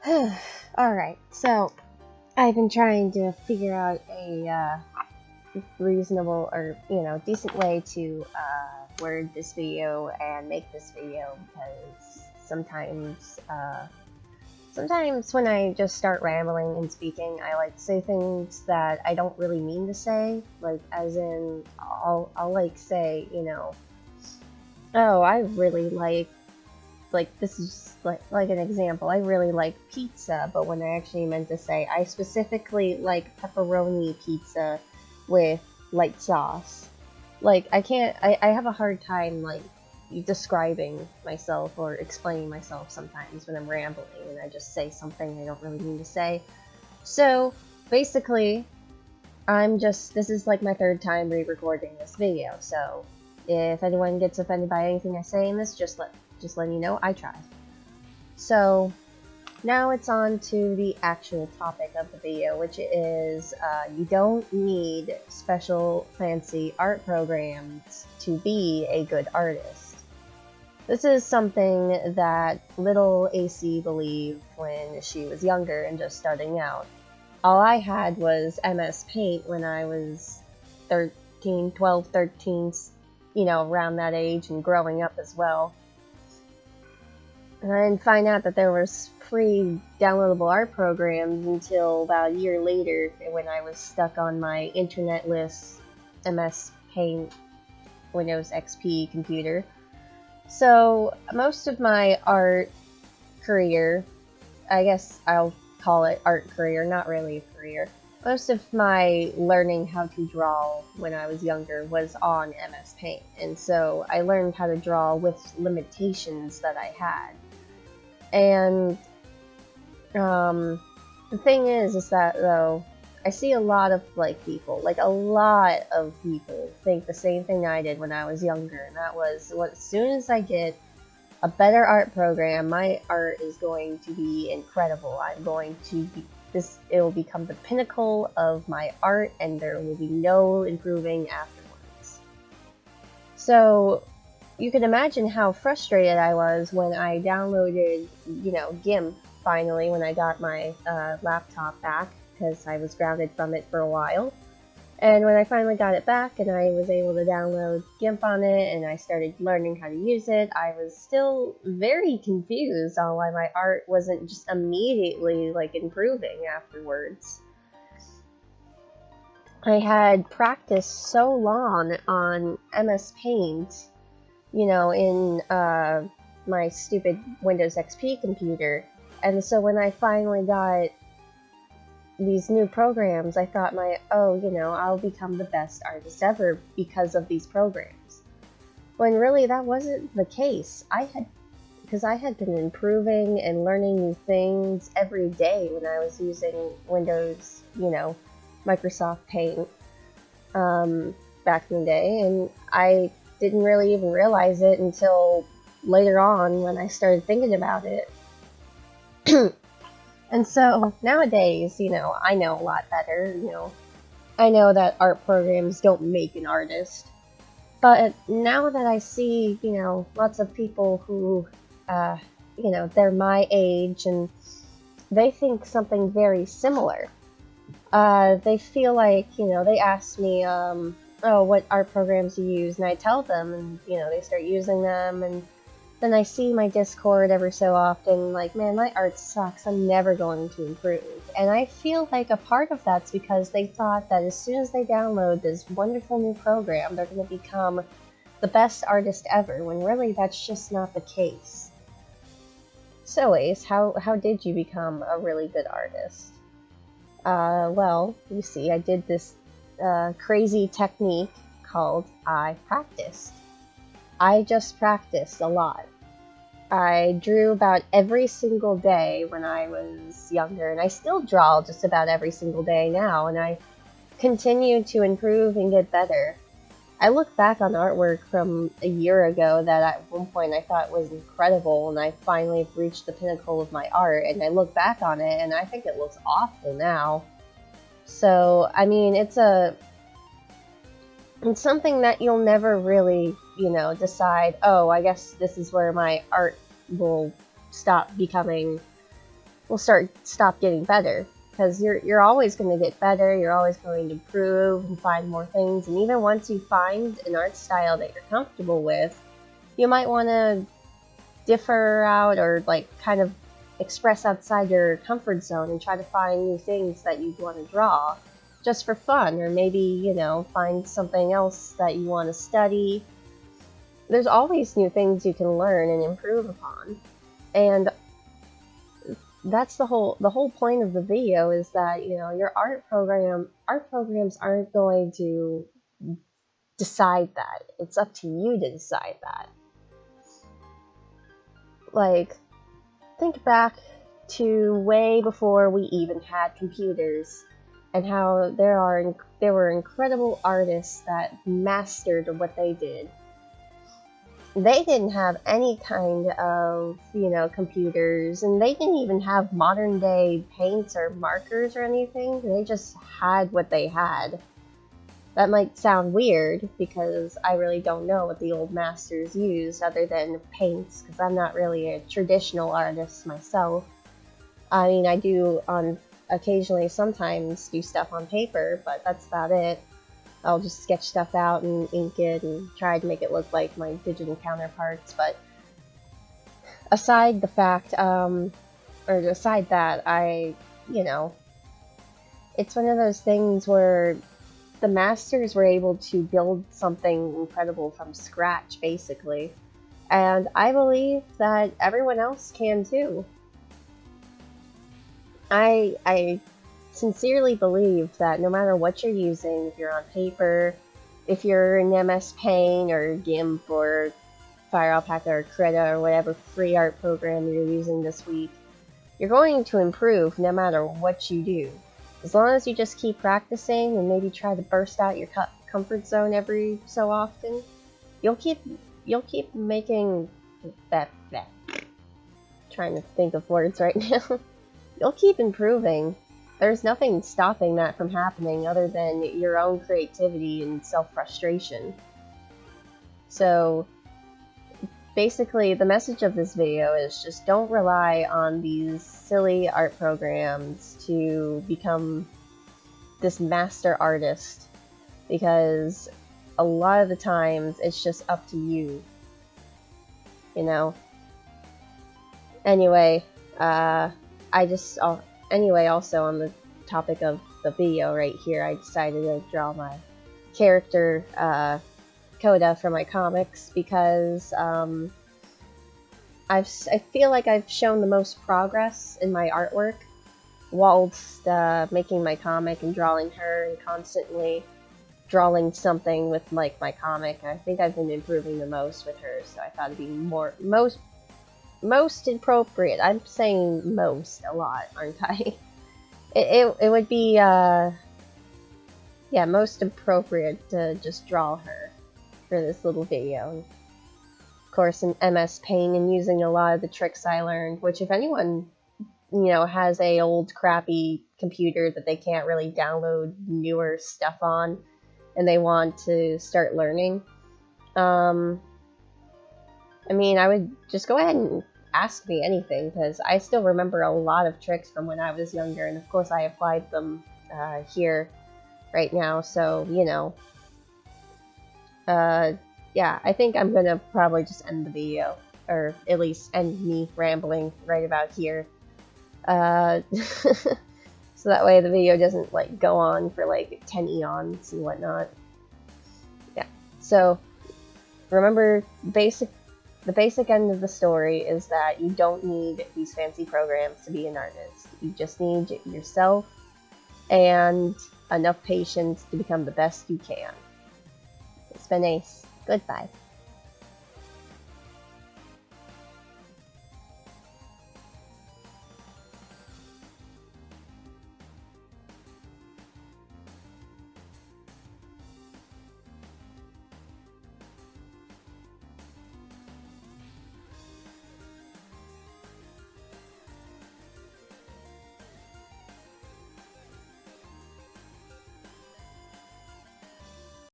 Alright, so I've been trying to figure out a reasonable or, decent way to word this video and make this video because sometimes when I just start rambling and speaking, I like to say things that I don't really mean to say, like as in I'll like say, oh, I really like this is like an example. I really like pizza, but when I actually meant to say I specifically like pepperoni pizza with light sauce. Like I have a hard time like describing myself or explaining myself sometimes when I'm rambling and I just say something I don't really mean to say. So basically, this is like my third time re-recording this video, so if anyone gets offended by anything I say in this, just letting you know I tried. So now it's on to the actual topic of the video, which is you don't need special fancy art programs to be a good artist. This is something that little AC believed when she was younger and just starting out. All I had was MS Paint when I was 12, 13, around that age and growing up as well. And I didn't find out that there was free downloadable art programs until about a year later when I was stuck on my internetless MS Paint Windows XP computer. So most of my art career, I guess I'll call it art career, not really a career. Most of my learning how to draw when I was younger was on MS Paint, and so I learned how to draw with limitations that I had. And the thing is that though, I see a lot of a lot of people think the same thing I did when I was younger, and that was as soon as I get a better art program, my art is going to be incredible. I'm going to be it will become the pinnacle of my art, and there will be no improving afterwards. So you can imagine how frustrated I was when I downloaded, GIMP finally when I got my laptop back, because I was grounded from it for a while. And when I finally got it back and I was able to download GIMP on it and I started learning how to use it, I was still very confused on why my art wasn't just immediately improving afterwards. I had practiced so long on MS Paint, in my stupid Windows XP computer, and so when I finally got these new programs, I thought I'll become the best artist ever because of these programs. When really that wasn't the case. Because I had been improving and learning new things every day when I was using Windows, Microsoft Paint back in the day, and I didn't really even realize it until later on when I started thinking about it. And so nowadays, I know a lot better. I know that art programs don't make an artist. But now that I see, lots of people who, they're my age and they think something very similar. They feel like, they ask me, oh, what art programs you use, and I tell them, and, they start using them, and then I see my Discord every so often, man, my art sucks, I'm never going to improve. And I feel like a part of that's because they thought that as soon as they download this wonderful new program, they're going to become the best artist ever, when really that's just not the case. So Ace, how did you become a really good artist? Well, you see, I did this crazy technique called I practiced. I just practiced a lot. I drew about every single day when I was younger, and I still draw just about every single day now, and I continue to improve and get better. I look back on artwork from a year ago that at one point I thought was incredible, and I finally reached the pinnacle of my art, and I look back on it and I think it looks awful now. So, I mean, it's something that you'll never really, decide, oh, I guess this is where my art will stop becoming will stop getting better, because you're always going to get better. You're always going to improve and find more things. And even once you find an art style that you're comfortable with, you might want to differ out, or like kind of express outside your comfort zone and try to find new things that you'd want to draw just for fun, or maybe, you know, find something else that you want to study. There's always new things you can learn and improve upon. And that's the whole point of the video, is that, you know, your art programs aren't going to decide that. It's up to you to decide that. Like, think back to way before we even had computers, and how there were incredible artists that mastered what they did. They didn't have any kind of, you know, computers, and they didn't even have modern day paints or markers or anything. They just had what they had. That might sound weird, because I really don't know what the old masters used other than paints, because I'm not really a traditional artist myself. I mean, I do occasionally sometimes do stuff on paper, but that's about it. I'll just sketch stuff out and ink it and try to make it look like my digital counterparts. But aside that, you know, it's one of those things where the masters were able to build something incredible from scratch, basically. And I believe that everyone else can too. I sincerely believe that no matter what you're using, if you're on paper, if you're in MS Paint or GIMP or Fire Alpaca or Krita or whatever free art program you're using this week, you're going to improve no matter what you do. As long as you just keep practicing and maybe try to burst out your comfort zone every so often, you'll keep making that. Trying to think of words right now. You'll keep improving. There's nothing stopping that from happening other than your own creativity and self-frustration. So basically, the message of this video is just don't rely on these silly art programs to become this master artist, because a lot of the times it's just up to you, you know? Anyway, also on the topic of the video right here, I decided to draw my character, Coda, for my comics, because I feel like I've shown the most progress in my artwork whilst making my comic and drawing her and constantly drawing something with like my comic. I think I've been improving the most with her, so I thought it'd be most appropriate. I'm saying most a lot, aren't I? It would be yeah, most appropriate to just draw her for this little video. Of course, in MS Paint, and using a lot of the tricks I learned, which if anyone, you know, has a old crappy computer that they can't really download newer stuff on and they want to start learning, I mean, I would just go ahead and ask me anything, because I still remember a lot of tricks from when I was younger, and of course I applied them here right now, so, you know. Yeah, I think I'm gonna probably just end the video, or at least end me rambling right about here. So that way the video doesn't like go on for like 10 eons and whatnot. Yeah, so remember, the basic end of the story is that you don't need these fancy programs to be an artist. You just need yourself and enough patience to become the best you can. It's been Ace. Goodbye.